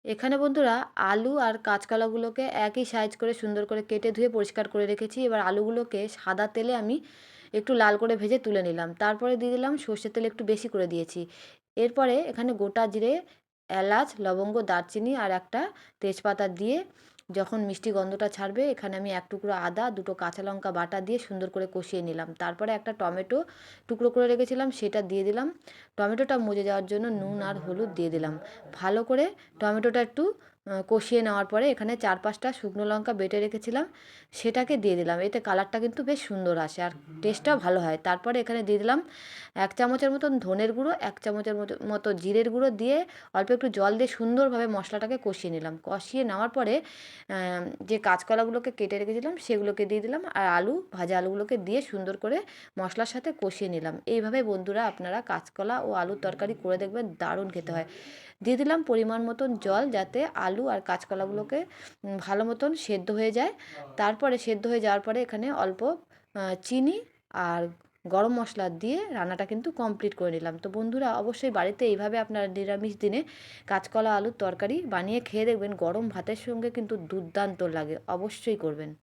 এখানে বন্ধুরা আলু আর কাঁচকলাগুলোকে একই সাইজ করে সুন্দর করে কেটে ধুয়ে পরিষ্কার করে রেখেছি। এবার আলুগুলোকে সাদা তেলে আমি একটু লাল করে ভেজে তুলে নিলাম। তারপরে দিয়ে দিলাম সর্ষের তেল একটু বেশি করে দিয়েছি। এরপরে এখানে গোটা জিরে, এলাচ, লবঙ্গ, দারচিনি আর একটা তেজপাতা দিয়ে যখন মিষ্টি গন্ধটা ছাড়বে এখানে আমি এক টুকরো আদা, দুটো কাঁচা লঙ্কা বাটা দিয়ে সুন্দর করে কষিয়ে নিলাম। তারপরে একটা টমেটো টুকরো করে রেখেছিলাম সেটা দিয়ে দিলাম। টমেটোটা মজে যাওয়ার জন্য নুন আর হলুদ দিয়ে দিলাম। ভালো করে টমেটোটা একটু কষিয়ে নেওয়ার পরে এখানে 4-5টা শুকনো লঙ্কা বেটে রেখেছিলাম সেটাকে দিয়ে দিলাম। এতে কালারটা কিন্তু বেশ সুন্দর আসে আর টেস্টটাও ভালো হয়। তারপরে এখানে দিয়ে দিলাম 1 চামচের মতন ধনের গুঁড়ো, 1 চামচের মতো জিরের গুঁড়ো দিয়ে অল্প একটু জল দিয়ে সুন্দরভাবে মশলাটাকে কষিয়ে নিলাম। কষিয়ে নেওয়ার পরে যে কাঁচকলাগুলোকে কেটে রেখেছিলাম সেগুলোকে দিয়ে দিলাম আর ভাজা আলুগুলোকে দিয়ে সুন্দর করে মশলার সাথে কষিয়ে নিলাম। এইভাবে বন্ধুরা আপনারা কাঁচকলা ও আলুর তরকারি করে দেখবেন, দারুণ খেতে হয়। দিয়ে দিলাম পরিমাণ মতন জল যাতে আলু আর কাঁচকলাগুলোকে ভালো মতন সেদ্ধ হয়ে যায়। তারপরে সেদ্ধ হয়ে যাওয়ার পরে এখানে অল্প চিনি আর গরম মশলা দিয়ে রান্নাটা কিন্তু কমপ্লিট করে নিলাম। তো বন্ধুরা অবশ্যই বাড়িতে এইভাবে আপনারা নিরামিষ দিনে কাঁচকলা আলুর তরকারি বানিয়ে খেয়ে দেখবেন, গরম ভাতের সঙ্গে কিন্তু দুর্দান্ত লাগে। অবশ্যই করবেন।